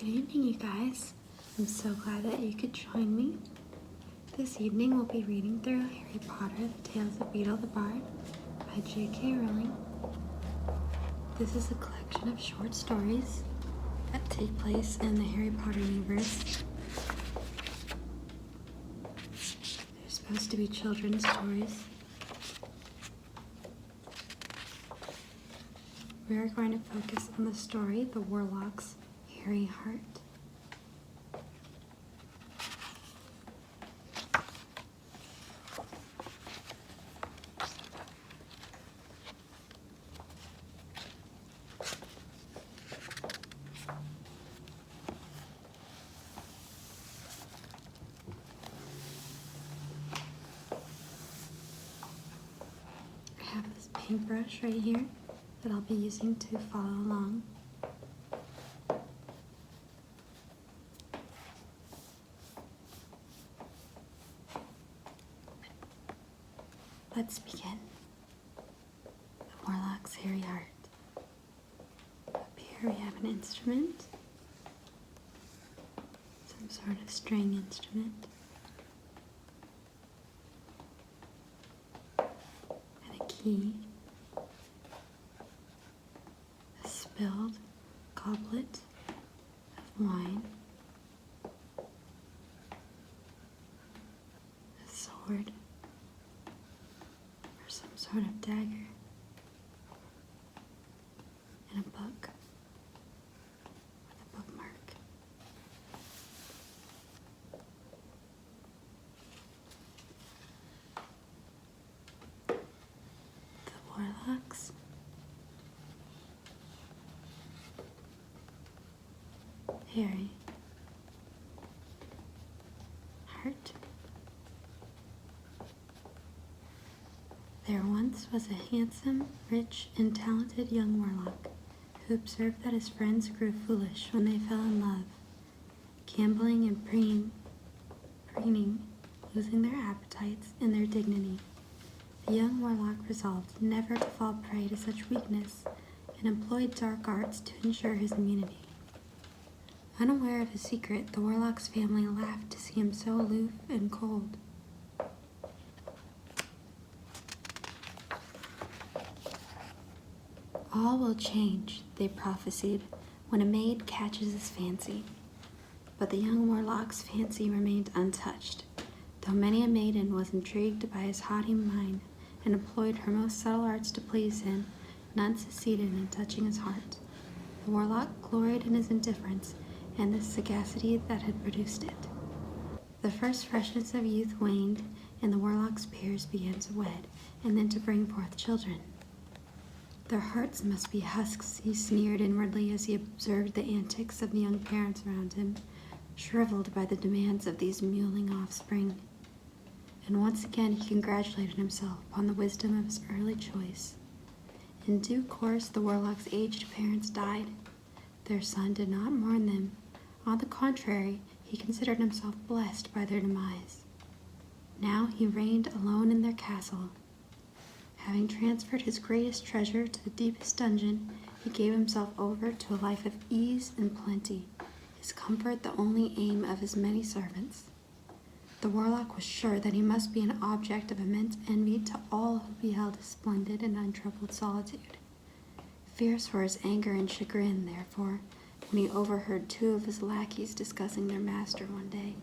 Good evening, you guys. I'm so glad that you could join me. This evening we'll be reading through Harry Potter, The Tales of Beedle the Bard by JK Rowling. This is a collection of short stories that take place in the Harry Potter universe. They're supposed to be children's stories. We are going to focus on the story, The WARLOCK'S Harry Heart. I have this paintbrush right here that I'll be using to follow along. Let's begin. The WARLOCK'S Harry Heart. Up here we have an instrument, some sort of string instrument, and a key, a spilled goblet of wine, a sword, some sort of dagger, and a book with a bookmark. The WARLOCK'S. Harry. Heart. There once was a handsome, rich, and talented young warlock who observed that his friends grew foolish when they fell in love, gambling and preening, losing their appetites and their dignity. The young warlock resolved never to fall prey to such weakness and employed dark arts to ensure his immunity. Unaware of his secret, the warlock's family laughed to see him so aloof and cold. All will change, they prophesied, when a maid catches his fancy. But the young warlock's fancy remained untouched. Though many a maiden was intrigued by his haughty mind and employed her most subtle arts to please him, none succeeded in touching his heart. The warlock gloried in his indifference and the sagacity that had produced it. The first freshness of youth waned, and the warlock's peers began to wed, and then to bring forth children. Their hearts must be husks, he sneered inwardly as he observed the antics of the young parents around him, shriveled by the demands of these mewling offspring. And once again he congratulated himself upon the wisdom of his early choice. In due course the warlock's aged parents died. Their son did not mourn them. On the contrary, he considered himself blessed by their demise. Now he reigned alone in their castle. Having transferred his greatest treasure to the deepest dungeon, he gave himself over to a life of ease and plenty, his comfort the only aim of his many servants. The warlock was sure that he must be an object of immense envy to all who beheld his splendid and untroubled solitude. Fierce were his anger and chagrin, therefore, when he overheard two of his lackeys discussing their master one day.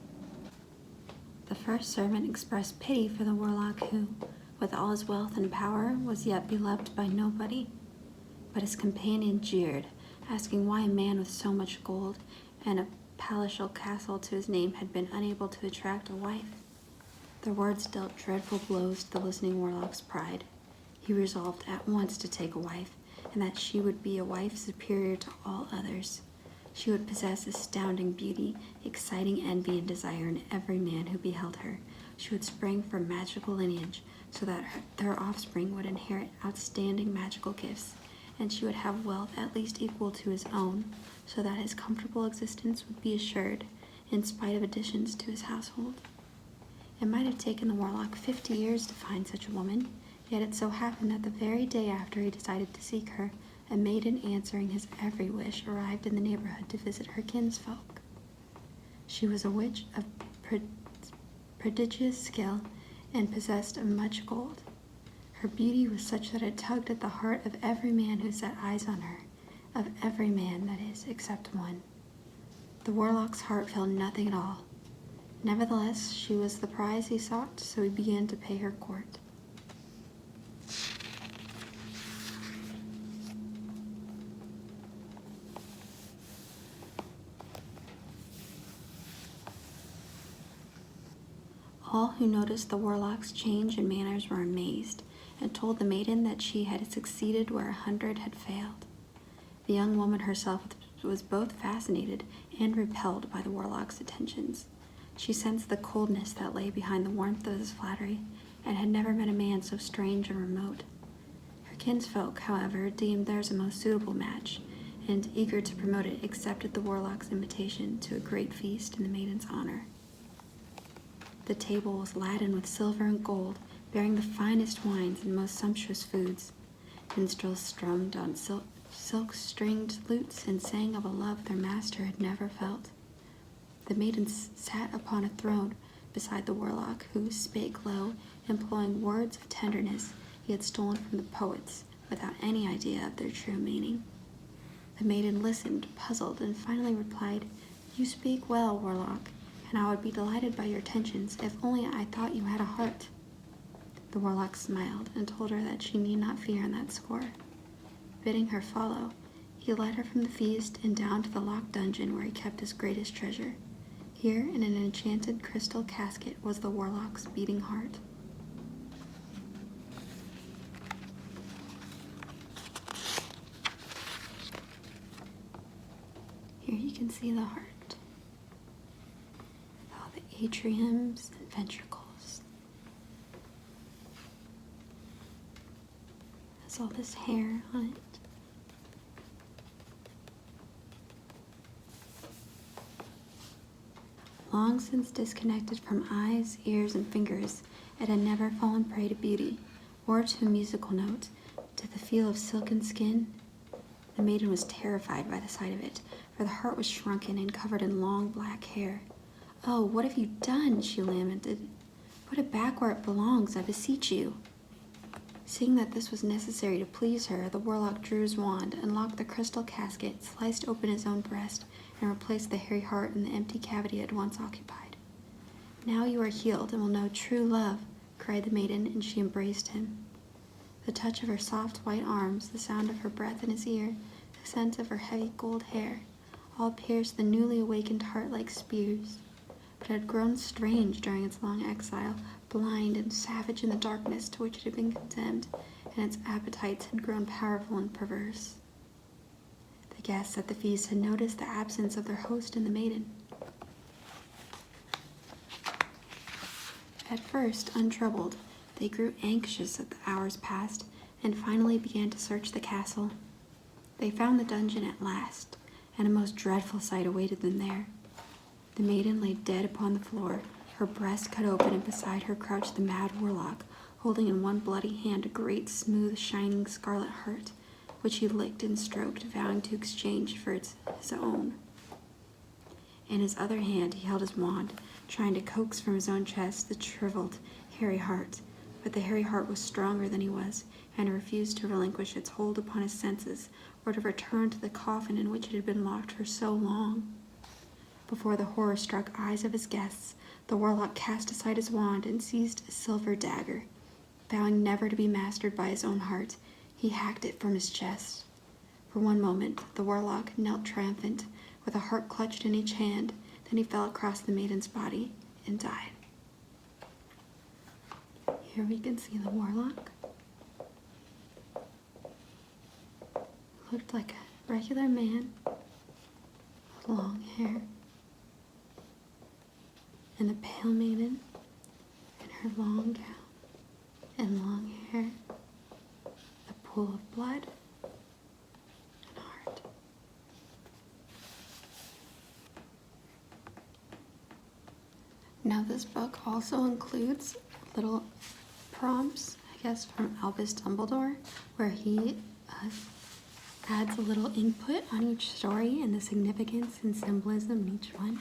The first servant expressed pity for the warlock who, with all his wealth and power, was yet beloved by nobody. But his companion jeered, asking why a man with so much gold and a palatial castle to his name had been unable to attract a wife. Their words dealt dreadful blows to the listening warlock's pride. He resolved at once to take a wife, and that she would be a wife superior to all others. She would possess astounding beauty, exciting envy and desire in every man who beheld her. She would spring from magical lineage, so that their offspring would inherit outstanding magical gifts, and she would have wealth at least equal to his own, so that his comfortable existence would be assured, in spite of additions to his household. It might have taken the warlock 50 years to find such a woman, yet it so happened that the very day after he decided to seek her, a maiden answering his every wish arrived in the neighborhood to visit her kinsfolk. She was a witch of prodigious skill and possessed of much gold. Her beauty was such that it tugged at the heart of every man who set eyes on her, of every man, that is, except one. The warlock's heart felt nothing at all. Nevertheless, she was the prize he sought, so he began to pay her court. All who noticed the warlock's change in manners were amazed, and told the maiden that she had succeeded where 100 had failed. The young woman herself was both fascinated and repelled by the warlock's attentions. She sensed the coldness that lay behind the warmth of his flattery, and had never met a man so strange and remote. Her kinsfolk, however, deemed theirs a most suitable match, and, eager to promote it, accepted the warlock's invitation to a great feast in the maiden's honor. The table was laden with silver and gold, bearing the finest wines and most sumptuous foods. Minstrels strummed on silk-stringed lutes and sang of a love their master had never felt. The maidens sat upon a throne beside the warlock, who spake low, employing words of tenderness he had stolen from the poets, without any idea of their true meaning. The maiden listened, puzzled, and finally replied, "You speak well, warlock, and I would be delighted by your attentions if only I thought you had a heart." The warlock smiled and told her that she need not fear on that score. Bidding her follow, he led her from the feast and down to the locked dungeon where he kept his greatest treasure. Here, in an enchanted crystal casket, was the warlock's beating heart. Here you can see the heart. All the atriums and ventricles. There's all this hair on it. Long since disconnected from eyes, ears, and fingers, it had never fallen prey to beauty, or to a musical note, to the feel of silken skin. The maiden was terrified by the sight of it, for the heart was shrunken and covered in long black hair. "Oh, what have you done?" she lamented. "Put it back where it belongs, I beseech you." Seeing that this was necessary to please her, the warlock drew his wand, unlocked the crystal casket, sliced open his own breast, and replaced the hairy heart in the empty cavity it had once occupied. "Now you are healed and will know true love," cried the maiden, and she embraced him. The touch of her soft white arms, the sound of her breath in his ear, the scent of her heavy gold hair, all pierced the newly awakened heart like spears. But it had grown strange during its long exile, blind and savage in the darkness to which it had been condemned, and its appetites had grown powerful and perverse. The guests at the feast had noticed the absence of their host and the maiden. At first, untroubled, they grew anxious as the hours passed, and finally began to search the castle. They found the dungeon at last, and a most dreadful sight awaited them there. The maiden lay dead upon the floor, her breast cut open, and beside her crouched the mad warlock, holding in one bloody hand a great, smooth, shining scarlet heart, which he licked and stroked, vowing to exchange for his own. In his other hand he held his wand, trying to coax from his own chest the shriveled, hairy heart, but the hairy heart was stronger than he was, and refused to relinquish its hold upon his senses, or to return to the coffin in which it had been locked for so long. Before the horror-struck eyes of his guests, the warlock cast aside his wand and seized a silver dagger. Vowing never to be mastered by his own heart, he hacked it from his chest. For one moment, the warlock knelt triumphant, with a heart clutched in each hand. Then he fell across the maiden's body and died. Here we can see the warlock. Looked like a regular man with long hair. And the pale maiden in her long gown and long hair, a pool of blood and heart. Now this book also includes little prompts, I guess, from Albus Dumbledore, where he adds a little input on each story and the significance and symbolism in each one.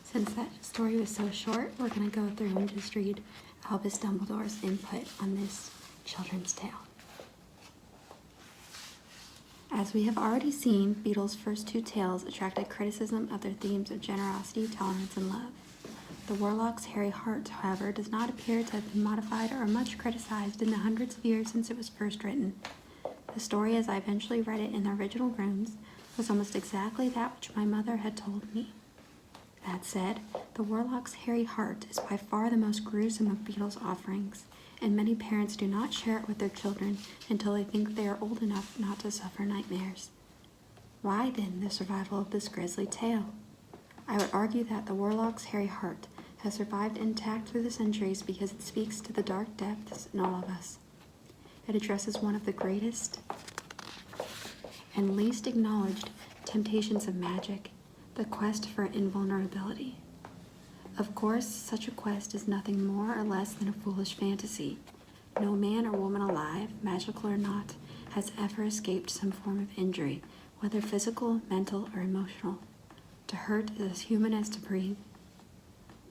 Since that story was so short, we're going to go through and just read Albus Dumbledore's input on this children's tale. As we have already seen, Beedle's first two tales attracted criticism of their themes of generosity, tolerance, and love. The Warlock's hairy heart, however, does not appear to have been modified or much criticized in the hundreds of years since it was first written. The story, as I eventually read it in the original rooms, was almost exactly that which my mother had told me. That said, the Warlock's hairy heart is by far the most gruesome of Beedle's offerings, and many parents do not share it with their children until they think they are old enough not to suffer nightmares. Why, then, the survival of this grisly tale? I would argue that the Warlock's hairy heart has survived intact through the centuries because it speaks to the dark depths in all of us. It addresses one of the greatest and least acknowledged temptations of magic, the quest for invulnerability. Of course, such a quest is nothing more or less than a foolish fantasy. No man or woman alive, magical or not, has ever escaped some form of injury, whether physical, mental, or emotional. To hurt is as human as to breathe.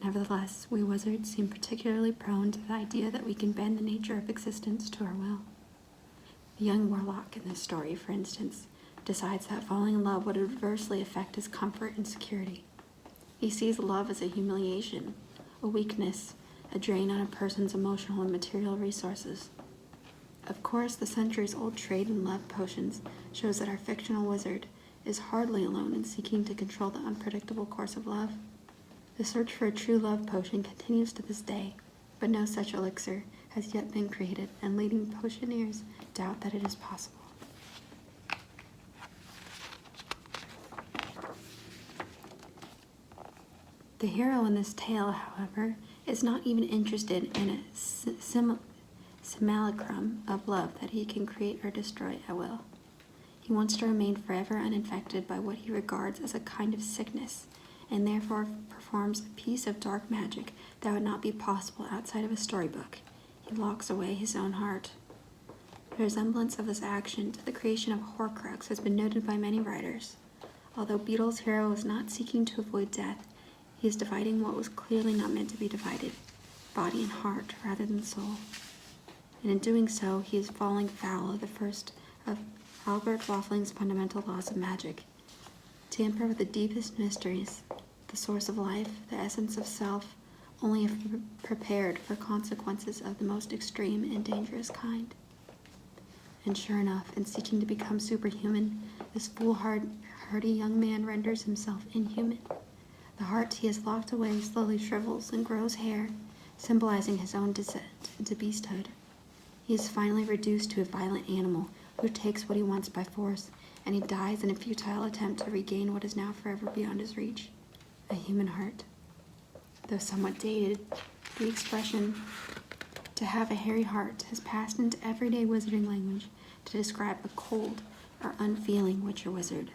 Nevertheless, we wizards seem particularly prone to the idea that we can bend the nature of existence to our will. The young warlock in this story, for instance, decides that falling in love would adversely affect his comfort and security. He sees love as a humiliation, a weakness, a drain on a person's emotional and material resources. Of course, the centuries-old trade in love potions shows that our fictional wizard is hardly alone in seeking to control the unpredictable course of love. The search for a true love potion continues to this day, but no such elixir has yet been created, and leading potioneers doubt that it is possible. The hero in this tale, however, is not even interested in a simulacrum of love that he can create or destroy at will. He wants to remain forever uninfected by what he regards as a kind of sickness, and therefore performs a piece of dark magic that would not be possible outside of a storybook. He locks away his own heart. The resemblance of this action to the creation of a Horcrux has been noted by many writers. Although Beedle's hero is not seeking to avoid death, he is dividing what was clearly not meant to be divided, body and heart rather than soul. And in doing so, he is falling foul of the first of Albert Waffling's fundamental laws of magic. Tamper with the deepest mysteries, the source of life, the essence of self, only if prepared for consequences of the most extreme and dangerous kind. And sure enough, in seeking to become superhuman, this foolhardy young man renders himself inhuman. The heart he has locked away slowly shrivels and grows hair, symbolizing his own descent into beasthood. He is finally reduced to a violent animal who takes what he wants by force, and he dies in a futile attempt to regain what is now forever beyond his reach, a human heart. Though somewhat dated, the expression "to have a hairy heart" has passed into everyday wizarding language to describe a cold or unfeeling witcher wizard.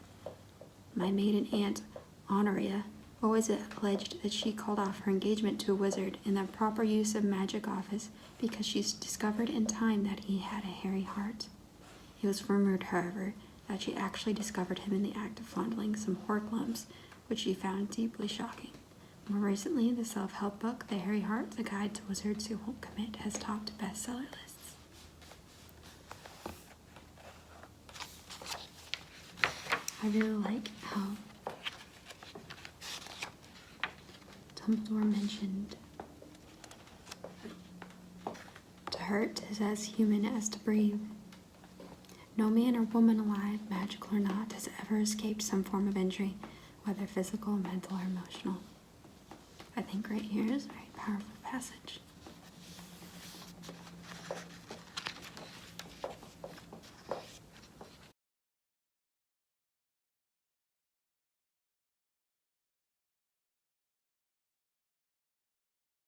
My maiden aunt, Honoria, always alleged that she called off her engagement to a wizard in the proper use of magic office because she discovered in time that he had a hairy heart. It was rumored, however, that she actually discovered him in the act of fondling some horklums, which she found deeply shocking. More recently, the self-help book, The Hairy Heart, A Guide to Wizards Who Won't Commit, has topped bestseller lists. I really like how Dumbledore mentioned to hurt is as human as to breathe. No man or woman alive, magical or not, has ever escaped some form of injury, whether physical, mental, or emotional. I think right here is a very powerful passage.